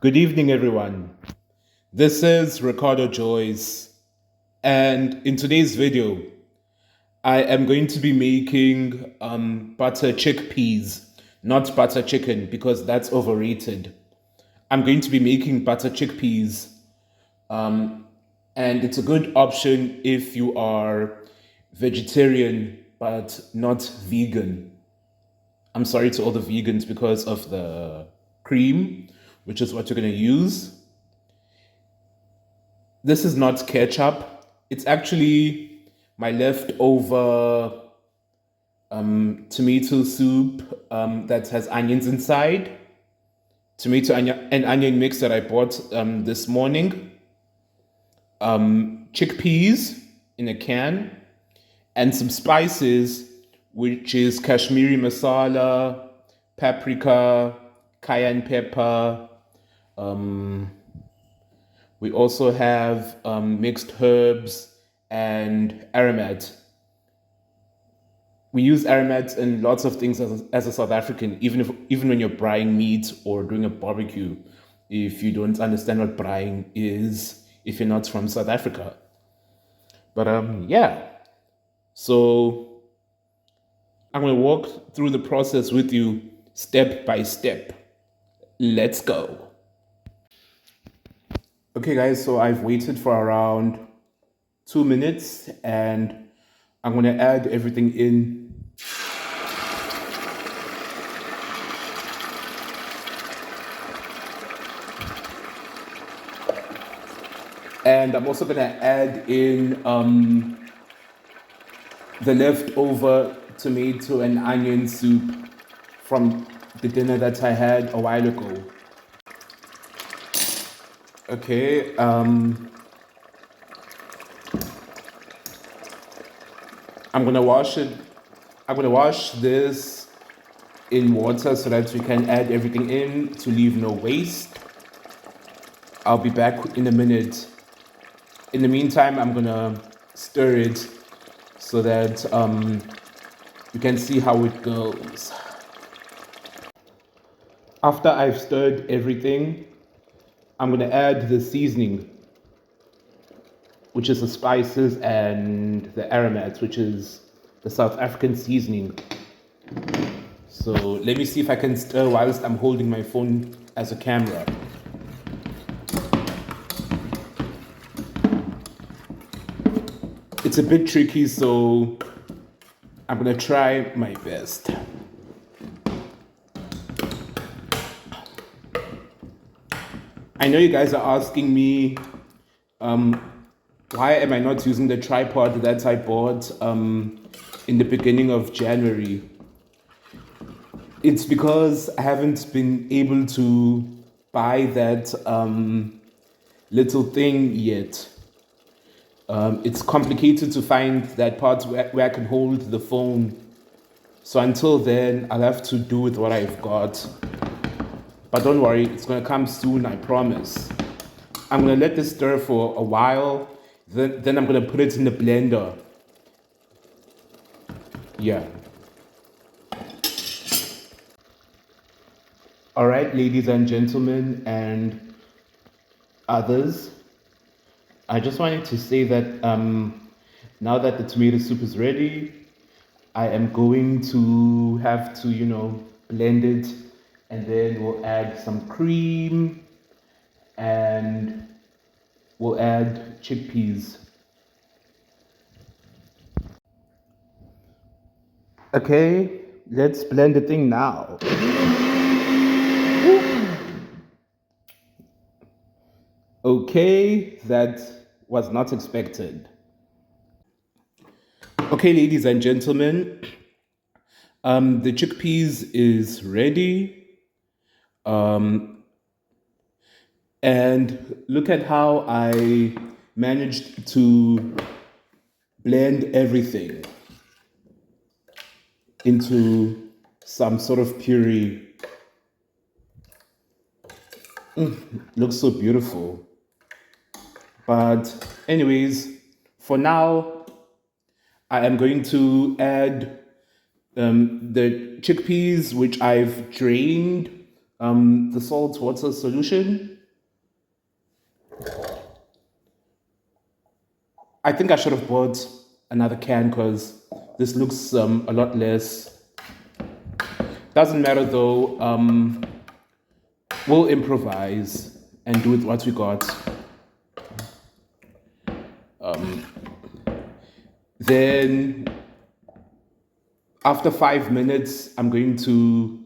Good evening, everyone. This is Ricardo Joyce, and in today's video, I am going to be making butter chickpeas, not butter chicken, because that's overrated. I'm going to be making butter chickpeas, and it's a good option if you are vegetarian but not vegan. I'm sorry to all the vegans because of the cream, which is what you're going to use. This is not ketchup. It's actually my leftover tomato soup that has onions inside. Tomato and onion mix that I bought this morning. Chickpeas in a can. And some spices, which is Kashmiri masala, paprika, cayenne pepper. We also have mixed herbs and aromat. We use aromats in lots of things as a South African, even when you're braaiing meat or doing a barbecue. If you don't understand what braaiing is, if you're not from South Africa, but yeah. So I'm gonna walk through the process with you step by step. Let's go. Okay, guys. So I've waited for around 2 minutes, and I'm gonna add everything in. And I'm also gonna add in the leftover tomato and onion soup from the dinner that I had a while ago. Okay, I'm gonna wash it. I'm gonna wash this in water so that we can add everything in to leave no waste. I'll be back in a minute. In the meantime, I'm gonna stir it so that you can see how it goes. After I've stirred everything, I'm gonna add the seasoning, which is the spices, and the aromats, which is the South African seasoning. So let me see if I can stir whilst I'm holding my phone as a camera. It's a bit tricky, so I'm gonna try my best. I know you guys are asking me, why am I not using the tripod that I bought in the beginning of January? It's because I haven't been able to buy that little thing yet. It's complicated to find that part where I can hold the phone. So until then, I'll have to do with what I've got. But don't worry, it's gonna come soon, I promise. I'm gonna let this stir for a while, then I'm gonna put it in the blender. Yeah. All right, ladies and gentlemen, and others, I just wanted to say that now that the tomato soup is ready, I am going to have to, blend it, and then we'll add some cream and we'll add chickpeas. Okay, let's blend the thing now. Okay, that was not expected. Okay, ladies and gentlemen, the chickpeas is ready. And look at how I managed to blend everything into some sort of puree. Looks so beautiful. But anyways, for now, I am going to add the chickpeas, which I've drained the salt water solution. I think I should have bought another can because this looks a lot less. Doesn't matter though. We'll improvise and do with what we got. Then after 5 minutes, I'm going to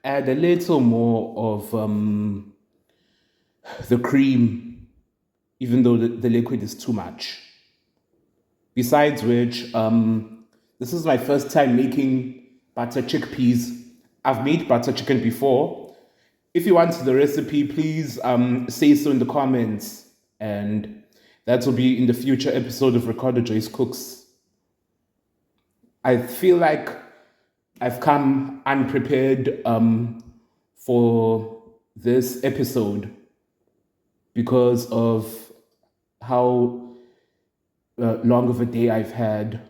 add a little more of the cream, even though the liquid is too much. Besides which, this is my first time making butter chickpeas. I've made butter chicken before. If you want the recipe, please say so in the comments, and that will be in the future episode of Ricardo Joyce Cooks. I feel like I've come unprepared for this episode because of how long of a day I've had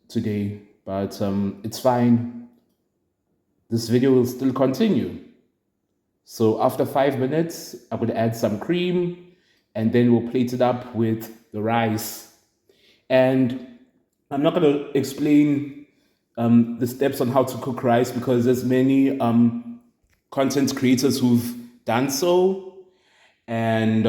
today, but it's fine. This video will still continue. So after 5 minutes, I'm going to add some cream and then we'll plate it up with the rice. And I'm not going to explain the steps on how to cook rice because there's many content creators who've done so. And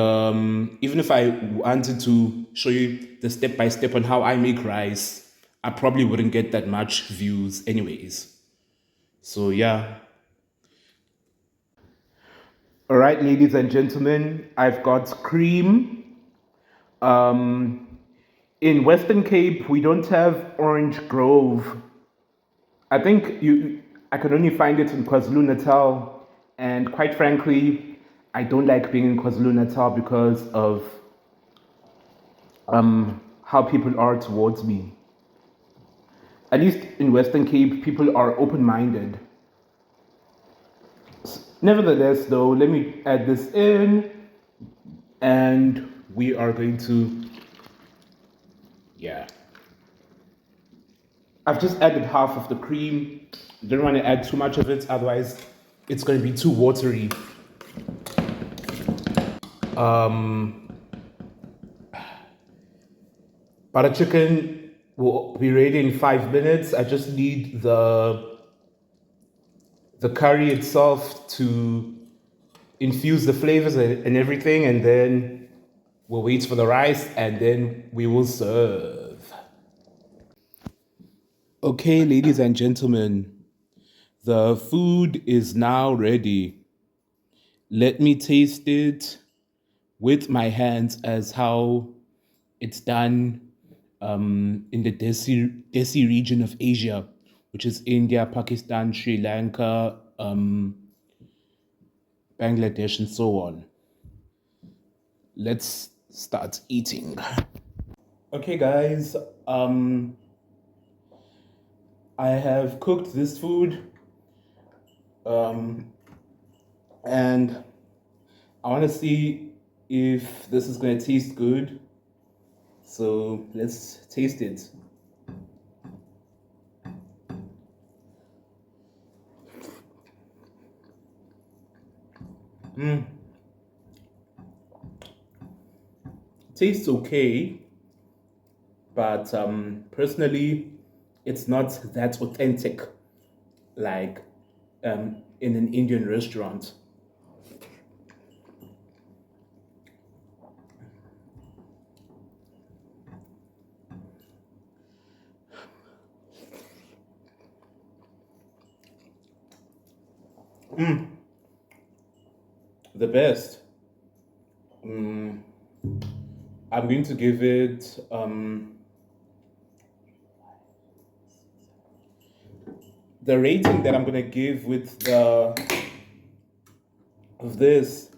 even if I wanted to show you the step by step on how I make rice, I probably wouldn't get that much views anyways. So yeah. All right, ladies and gentlemen, I've got cream. In Western Cape, we don't have Orange Grove. I think I could only find it in KwaZulu-Natal. And quite frankly, I don't like being in KwaZulu-Natal because of how people are towards me. At least in Western Cape, people are open-minded. Nevertheless, though, let me add this in, and we are going to, yeah. I've just added half of the cream. Don't want to add too much of it, otherwise it's going to be too watery. Butter chicken will be ready in 5 minutes. I just need the curry itself to infuse the flavors and everything, and then we'll wait for the rice and then we will serve. Okay, ladies and gentlemen, the food is now ready. Let me taste it with my hands as how it's done in the Desi region of Asia, which is India, Pakistan, Sri Lanka, Bangladesh, and so on. Let's start eating. Okay, guys, I have cooked this food, and I want to see if this is going to taste good. So let's taste it. Tastes okay, but personally, it's not that authentic like in an Indian restaurant. The best. I'm going to give it the rating that I'm going to give with the of this.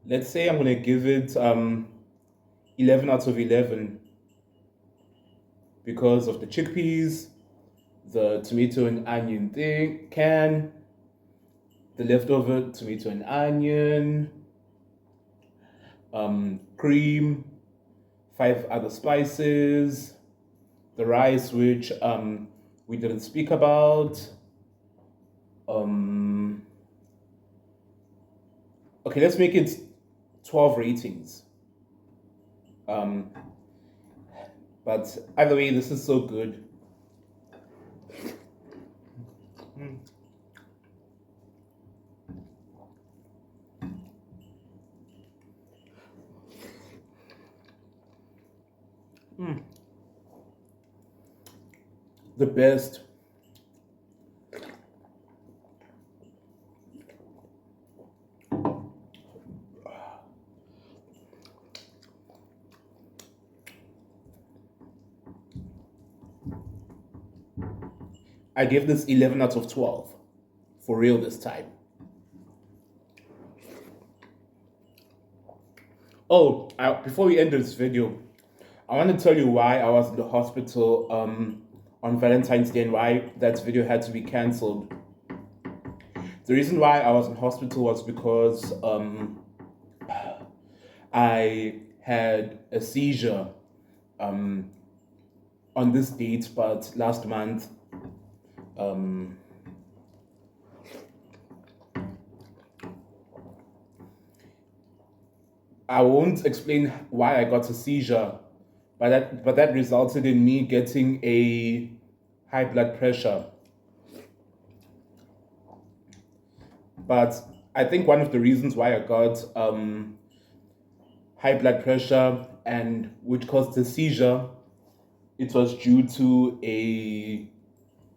Let's say I'm going to give it 11 out of 11 because of the chickpeas, the tomato and onion can, the leftover tomato and onion, cream, 5 other spices, the rice which we didn't speak about, Okay, let's make it 12 ratings. But either way, this is so good. The best. I gave this 11 out of 12. For real this time. Oh, before we end this video, I want to tell you why I was in the hospital on Valentine's Day and why that video had to be cancelled. The reason why I was in hospital was because I had a seizure on this date, but last month. I won't explain why I got a seizure, but that resulted in me getting a high blood pressure. But I think one of the reasons why I got high blood pressure and which caused the seizure, it was due to a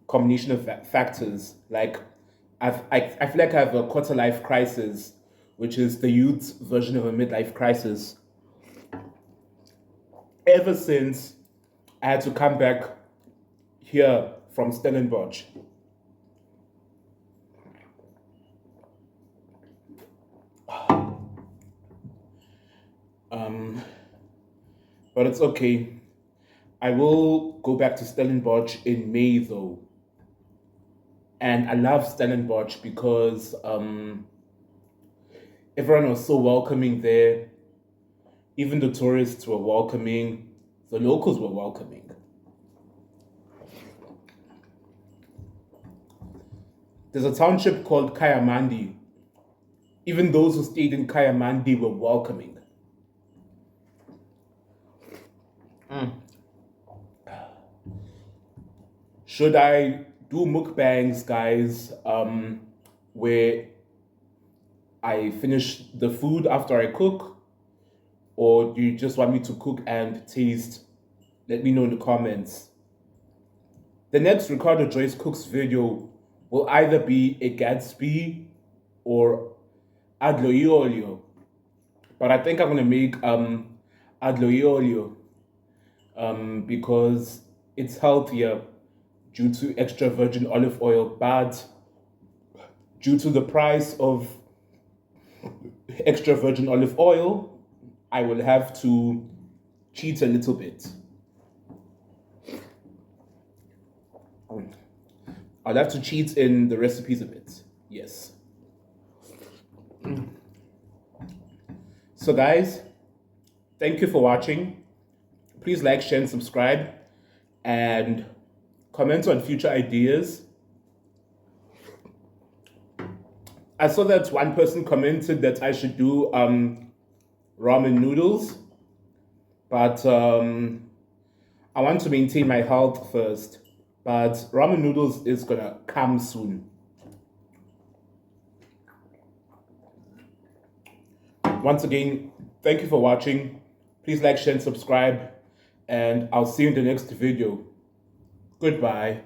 combination of factors. Like I feel like I have a quarter life crisis, which is the youth version of a midlife crisis. Ever since I had to come back here from Stellenbosch. But it's okay. I will go back to Stellenbosch in May though. And I love Stellenbosch because everyone was so welcoming there. Even the tourists were welcoming. The locals were welcoming. There's a township called Kayamandi. Even those who stayed in Kayamandi were welcoming. Should I do mukbangs, guys, where I finish the food after I cook? Or do you just want me to cook and taste? Let me know in the comments. The next Ricardo Joyce cooks video will either be a Gatsby or adlo olio. But I think I'm gonna make adlo olio because it's healthier due to extra virgin olive oil, but due to the price of extra virgin olive oil, I will have to cheat a little bit. I'll have to cheat in the recipes a bit. Yes. So guys, thank you for watching. Please like, share, and subscribe, and comment on future ideas. I saw that one person commented that I should do ramen noodles, but I want to maintain my health first. But ramen noodles is gonna come soon. Once again, thank you for watching. Please like, share, and subscribe, and I'll see you in the next video. Goodbye.